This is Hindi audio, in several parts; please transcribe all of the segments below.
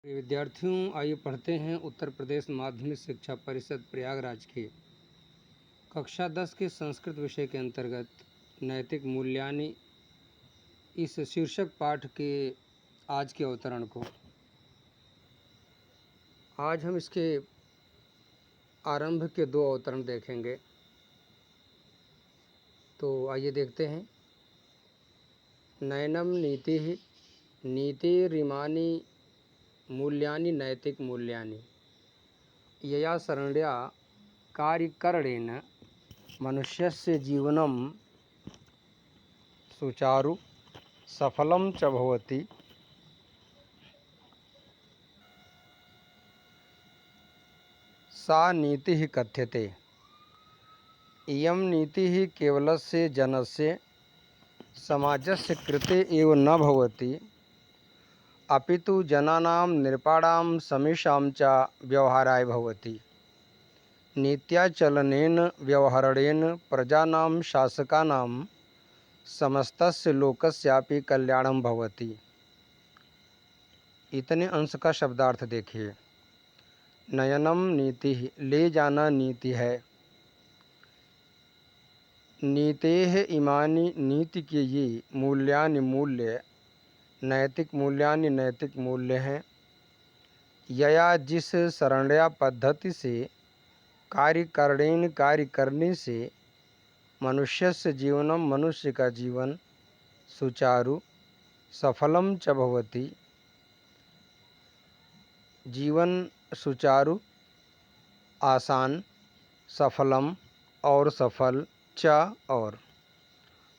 प्रिय विद्यार्थियों, आइए पढ़ते हैं उत्तर प्रदेश माध्यमिक शिक्षा परिषद प्रयागराज के कक्षा 10 के संस्कृत विषय के अंतर्गत नैतिक मूल्यानि इस शीर्षक पाठ के आज के अवतरण को। आज हम इसके आरंभ के 2 अवतरण देखेंगे। तो आइए देखते हैं। नैनम नीति नीतिरिमानि मूल्यानि नैतिक मूल्यानि यया शरण्या कार्यकरणेन मनुष्यस्य जीवनं सुचारु सफलं च भवति। सा नीतिः कथ्यते। इयं नीतिः केवलस्य जनस्य समाजस्य कृते एव न भवति, अपितु जनानां नृपाणां समेषां च व्यवहाराय भवति। नीत्याचलनेन व्यवहारेण प्रजानां शासकानां समस्तस्य लोकस्यापि कल्याणं भवति। इतने अंश का शब्दार्थ देखिए। नयनम नीति, ले जाना नीति है। नीतेः इमानि, नीति के ये मूल्यानि मूल्य, नैतिक मूल्यानि नैतिक मूल्य हैं। यया जिस शरण्या पद्धति से कार्य करने से मनुष्यस्य जीवनम, मनुष्य का जीवन सुचारु सफलम च भवति, जीवन सुचारु आसान, सफलम और सफल, च और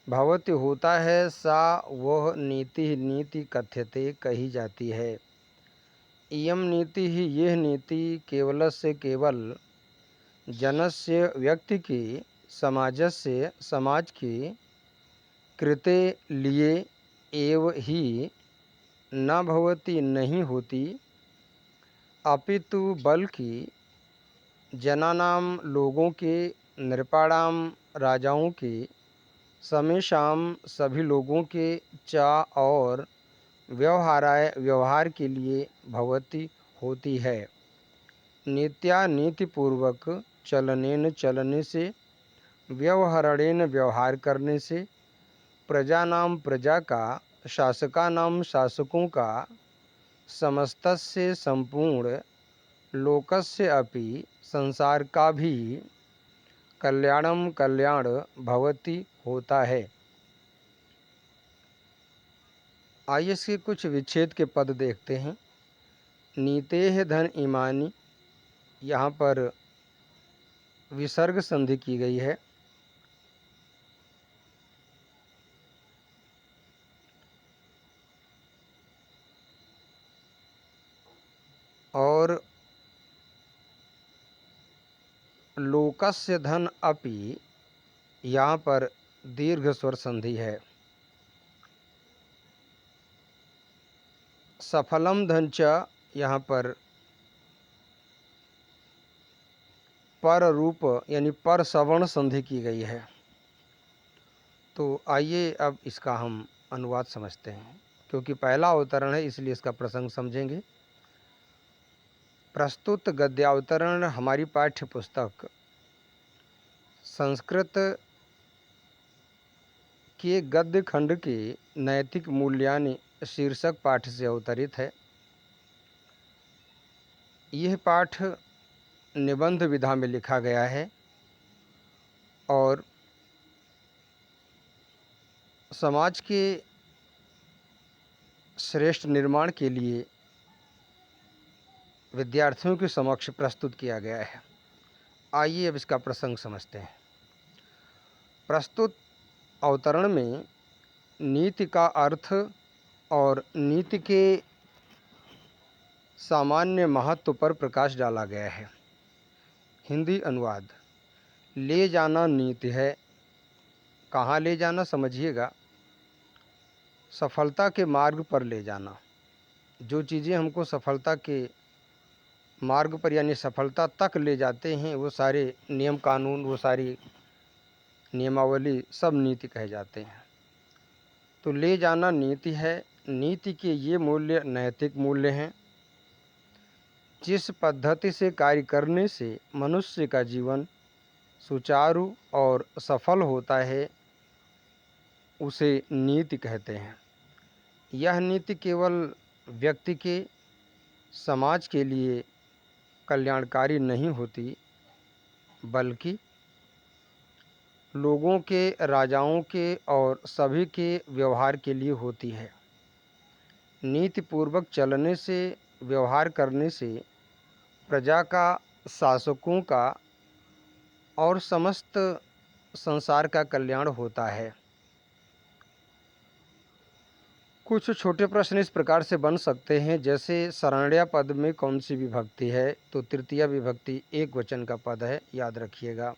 भवति होता है, सा वह नीति नीति कथ्यते कही जाती है। इयम नीति ही यह नीति केवलस्य केवल जनस्य व्यक्ति की, समाजस्य समाज की, कृते लिए एव ही न भवति नहीं होती, अपितु बल्कि जनानाम लोगों के, नृपाणाम राजाओं के, समेषाम सभी लोगों के, चा और व्यवहाराय व्यवहार के लिए भवति होती है। नीत्या नीतिपूर्वक, चलनेन चलने से, व्यवहारेण व्यवहार करने से, प्रजानाम प्रजा का, शासकानाम शासकों का, समस्तस्य संपूर्ण, लोकस्य अपि संसार का भी, कल्याणम कल्याण भवति होता है। आइए इसके कुछ विच्छेद के पद देखते हैं। नीतेः धन इमानी, यहाँ पर विसर्ग संधि की गई है। और लोकस्य धन अपि, यहाँ पर दीर्घ स्वर संधि है। सफलम धन च, यहाँ पर पर रूप यानी पर सवर्ण संधि की गई है। तो आइए अब इसका हम अनुवाद समझते हैं, क्योंकि पहला अवतरण है इसलिए इसका प्रसंग समझेंगे। प्रस्तुत गद्यावतरण हमारी पाठ्य पुस्तक संस्कृत के गद्य खंड के नैतिक मूल्यानि शीर्षक पाठ से अवतरित है। यह पाठ निबंध विधा में लिखा गया है और समाज के श्रेष्ठ निर्माण के लिए विद्यार्थियों के समक्ष प्रस्तुत किया गया है। आइए अब इसका प्रसंग समझते हैं। प्रस्तुत अवतरण में नीति का अर्थ और नीति के सामान्य महत्व पर प्रकाश डाला गया है। हिंदी अनुवाद। ले जाना नीति है। कहाँ ले जाना समझिएगा। सफलता के मार्ग पर ले जाना। जो चीज़ें हमको सफलता के मार्ग पर यानी सफलता तक ले जाते हैं, वो सारे नियम कानून, वो सारी नियमावली सब नीति कहे जाते हैं। तो ले जाना नीति है। नीति के ये मूल्य नैतिक मूल्य हैं। जिस पद्धति से कार्य करने से मनुष्य का जीवन सुचारू और सफल होता है उसे नीति कहते हैं। यह नीति केवल व्यक्ति के, समाज के लिए कल्याणकारी नहीं होती, बल्कि लोगों के, राजाओं के और सभी के व्यवहार के लिए होती है। नीतिपूर्वक चलने से, व्यवहार करने से प्रजा का, शासकों का और समस्त संसार का कल्याण होता है। कुछ छोटे प्रश्न इस प्रकार से बन सकते हैं, जैसे शरण्या पद में कौन सी विभक्ति है? तो तृतीया विभक्ति एक वचन का पद है, याद रखिएगा।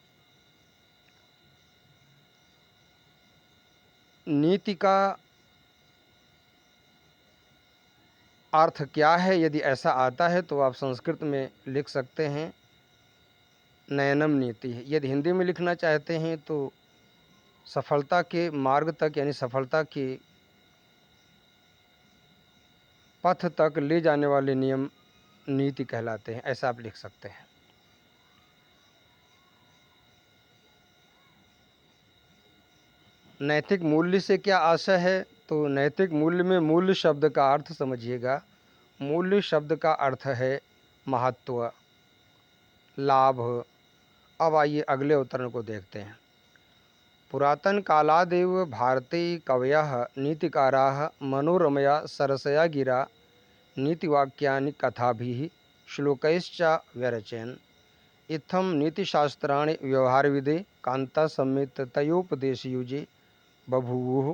नीति का अर्थ क्या है? यदि ऐसा आता है तो आप संस्कृत में लिख सकते हैं नयनम नीति है। यदि हिंदी में लिखना चाहते हैं तो सफलता के मार्ग तक, यानी सफलता के पथ तक ले जाने वाले नियम नीति कहलाते हैं, ऐसा आप लिख सकते हैं। नैतिक मूल्य से क्या आशय है? तो नैतिक मूल्य में मूल्य शब्द का अर्थ समझिएगा। मूल्य शब्द का अर्थ है महत्व, लाभ। अब आइए अगले उदाहरण को देखते हैं। पुरातन कालादेव भारतीय कवयः नीतिकाराः मनोरमया सरसया गिरा नीतिवाक्यानि कथाभिः श्लोकैश्च व्यरचयन्। इत्थं नीतिशास्त्राणि व्यवहारविदे कान्तासंहितयोपदेशयुजे बभूवुः।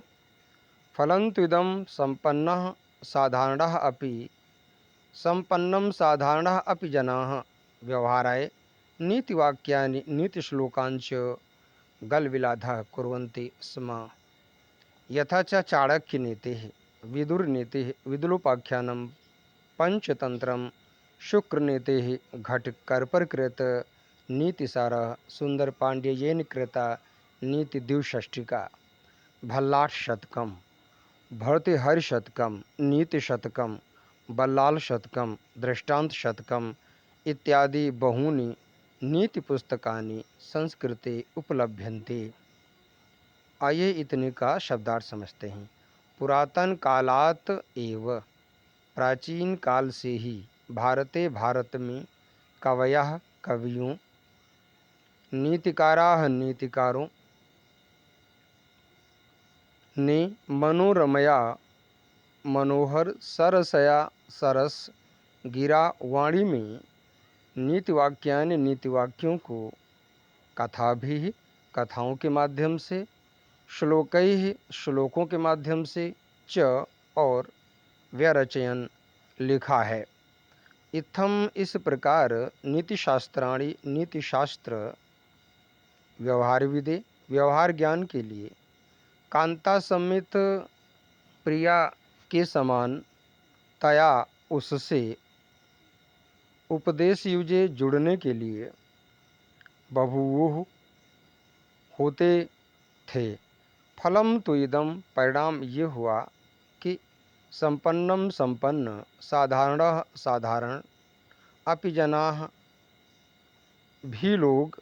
फलन्तु इदं सम्पन्नं साधारणः अपि जनाः व्यवहाराय नीतिवाक्यानि नीतिश्लोकांच गलविलाधः कुर्वन्ति स्म। यथा च चाणक्यनीतिः, विदुरनीतिः, विदुलोपाख्यानं, पंचतंत्रम, शुक्रनीतिः, घटकर्परकृत नीतिसारः, सुंदर पांड्ययेन कृता नीति द्विषष्टिका, भल्लाट शतकम, भर्तृहरि शतकम, नीति शतकम, बल्लाल शतकम, दृष्टांत शतकम इत्यादि बहूनि नीति पुस्तकानि संस्कृते उपलभ्यन्ते। आइए इतने का शब्दार्थ समझते हैं। पुरातन कालात एव, प्राचीन काल से ही, भारत में कवयः कवियों, नीतिकाराः नीतिकारों ने मनोरमया मनोहर, सरसया सरस, गिरा वाणी में नीतिवाक्यानि नीतिवाक्यों को, कथा भी कथाओं के माध्यम से, श्लोकैः श्लोकों के माध्यम से, च और व्यरचयन लिखा है। इत्थम इस प्रकार नीतिशास्त्राणि नीतिशास्त्र व्यवहार विदे व्यवहार ज्ञान के लिए, कांता समेत प्रिया के समान, तया उससे, उपदेश युजे जुड़ने के लिए, बभूवुः होते थे। फलम तो इदम परिणाम ये हुआ कि संपन्नम संपन्न, साधारणः साधारण, अपि जनाः भी लोग,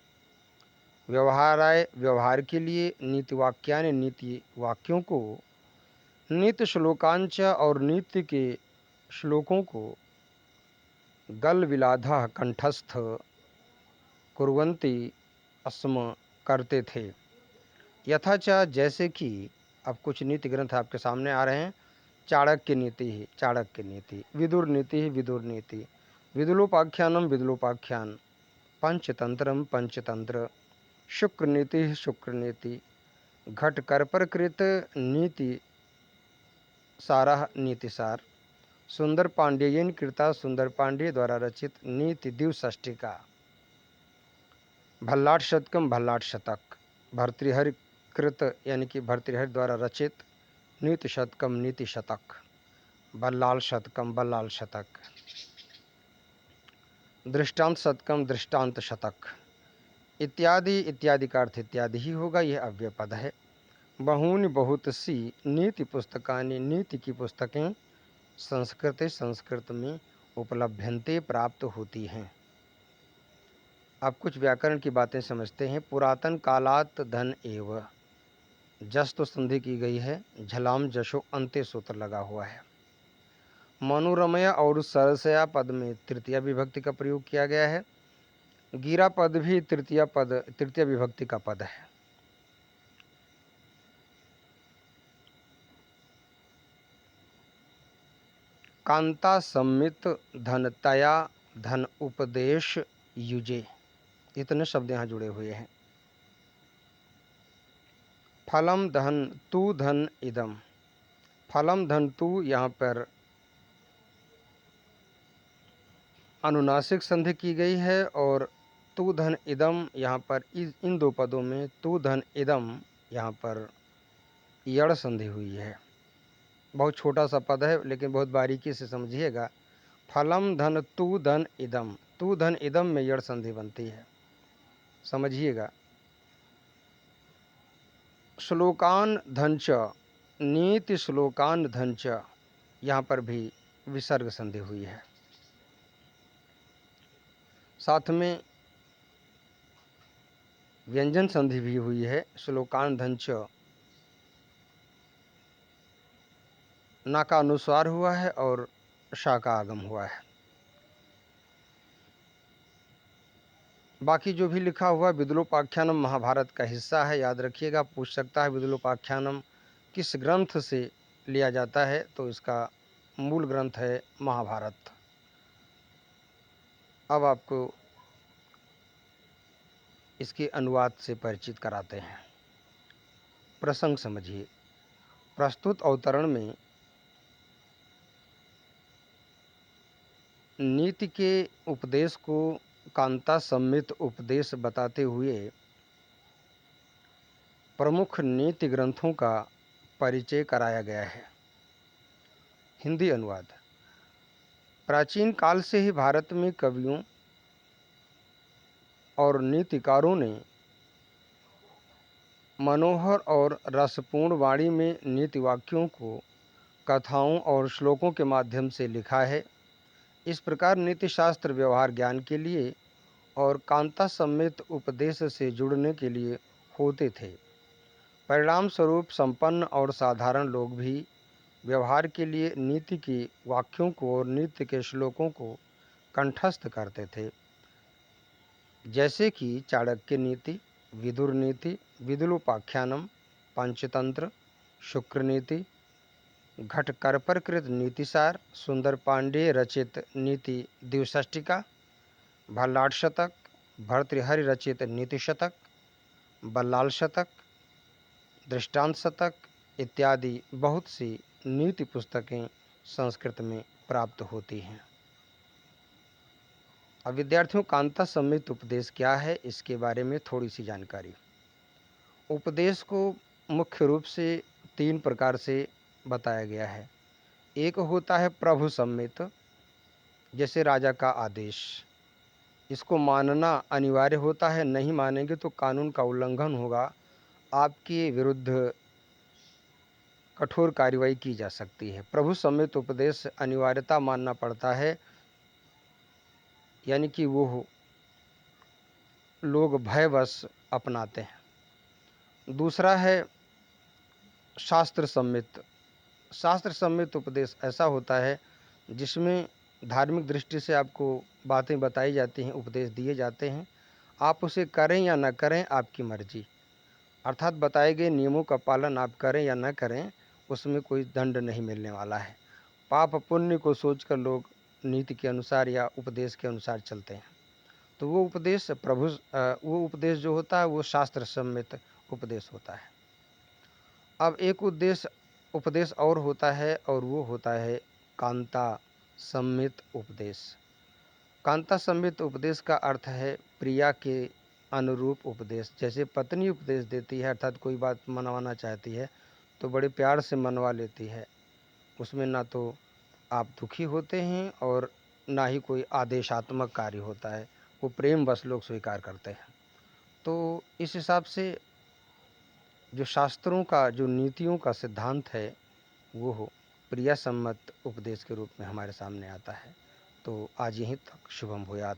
व्यवहाराय व्यवहार के लिए, नीतिवाक्यानि नीति वाक्यों को, नीति श्लोकांच और नीति के श्लोकों को, गल विलाधः कंठस्थ, कुर्वन्ति अस्म करते थे। यथाच जैसे कि, अब कुछ नीति ग्रंथ आपके सामने आ रहे हैं। चाणक्य नीति ही चाणक्य नीति, विदुर नीति ही विदुर नीति, विदुलोपाख्यानम विदुलोपाख्यान, पंचतंत्रम पंचतंत्र, शुक्र नीति ही शुक्र नीति, घटकर्परकृत नीति सारः नीतिसार, सुंदर पांड्ययन कृता सुंदर पांड्य द्वारा रचित नीति द्विषष्टिका, भल्लाट शतकम भल्लाट शतक, भर्तृहरि कृत यानी कि भर्तृहरि द्वारा रचित नीति शतकम नीति शतक, बल्लाल शतकम बल्लाल शतक, दृष्टांत शतकम दृष्टांत शतक इत्यादि। इत्यादि का अर्थ इत्यादि ही होगा, यह अव्यय पद है। बहूनि बहुत सी नीति पुस्तकानि नीति की पुस्तकें संस्कृत में उपलभ्यन्ते प्राप्त होती हैं। अब कुछ व्याकरण की बातें समझते हैं। पुरातन कालात धन एव, जस तो संधि की गई है, झलाम जशो अंत्य सूत्र लगा हुआ है। मनोरमया और सरसया पद में तृतीया विभक्ति का प्रयोग किया गया है। गिरा पद भी तृतीय विभक्ति का पद है। कांता सम्मित धनतया धन उपदेश युजे, इतने शब्द यहाँ जुड़े हुए हैं। फलम धन तू धन इदम, फलम धन तू यहाँ पर अनुनासिक संधि की गई है और तू धन इदम यहाँ पर इन दो पदों में तू धन इदम यहाँ पर यड़ संधि हुई है। बहुत छोटा सा पद है लेकिन बहुत बारीकी से समझिएगा। फलम धन तू धन इदम में यड़ संधि बनती है, समझिएगा। श्लोकान धनच, नीति श्लोकान धनच, यहाँ पर भी विसर्ग संधि हुई है। साथ में व्यंजन संधि भी हुई है। श्लोकान धनच ना का अनुस्वार हुआ है और शा का आगम हुआ है। बाकी जो भी लिखा हुआ विदुलोपाख्यानम महाभारत का हिस्सा है, याद रखिएगा। पूछ सकता है विदुलोपाख्यानम किस ग्रंथ से लिया जाता है, तो इसका मूल ग्रंथ है महाभारत। अब आपको इसके अनुवाद से परिचित कराते हैं। प्रसंग समझिए। प्रस्तुत अवतरण में नीति के उपदेश को कांता सम्मित उपदेश बताते हुए प्रमुख नीति ग्रंथों का परिचय कराया गया है। हिंदी अनुवाद। प्राचीन काल से ही भारत में कवियों और नीतिकारों ने मनोहर और रसपूर्ण वाणी में नीति वाक्यों को कथाओं और श्लोकों के माध्यम से लिखा है। इस प्रकार नीति शास्त्र व्यवहार ज्ञान के लिए और कांता सम्मित उपदेश से जुड़ने के लिए होते थे। परिणाम स्वरूप संपन्न और साधारण लोग भी व्यवहार के लिए नीति के वाक्यों को और नीति के श्लोकों को कंठस्थ करते थे, जैसे कि चाणक्य नीति, विदुर नीति, विदुलोपाख्यानम, पंचतंत्र, शुक्र नीति, घटकर्परकृत नीतिसार, सुंदर पांडेय रचित नीति द्विषष्टिका, भल्लाट शतक, भर्तृहरि रचित नीति शतक, बल्लाल शतक, दृष्टांत शतक इत्यादि बहुत सी नीति पुस्तकें संस्कृत में प्राप्त होती हैं। अब विद्यार्थियों, कांता सम्मित उपदेश क्या है, इसके बारे में थोड़ी सी जानकारी। उपदेश को मुख्य रूप से 3 प्रकार से बताया गया है। एक होता है प्रभु सम्मित, जैसे राजा का आदेश, इसको मानना अनिवार्य होता है, नहीं मानेंगे तो कानून का उल्लंघन होगा, आपके विरुद्ध कठोर कार्रवाई की जा सकती है। प्रभु सम्मित उपदेश अनिवार्यता मानना पड़ता है, यानी कि वो लोग भयवश अपनाते हैं। दूसरा है शास्त्र सम्मित। शास्त्र सम्मित उपदेश ऐसा होता है जिसमें धार्मिक दृष्टि से आपको बातें बताई जाती हैं, उपदेश दिए जाते हैं, आप उसे करें या न करें आपकी मर्जी। अर्थात बताए गए नियमों का पालन आप करें या न करें, उसमें कोई दंड नहीं मिलने वाला है। पाप पुण्य को सोचकर लोग नीति के अनुसार या उपदेश के अनुसार चलते हैं। तो वो उपदेश जो होता है वो शास्त्र सम्मित उपदेश होता है। अब एक उपदेश और होता है और वो होता है कांता सम्मित उपदेश। कांता सम्मित उपदेश का अर्थ है प्रिया के अनुरूप उपदेश। जैसे पत्नी उपदेश देती है, अर्थात कोई बात मनवाना चाहती है तो बड़े प्यार से मनवा लेती है, उसमें ना तो आप दुखी होते हैं और ना ही कोई आदेशात्मक कार्य होता है, वो प्रेम बस लोग स्वीकार करते हैं। तो इस हिसाब से जो शास्त्रों का, जो नीतियों का सिद्धांत है, वो प्रिया सम्मत उपदेश के रूप में हमारे सामने आता है। तो आज यहीं तक। शुभम भूयात।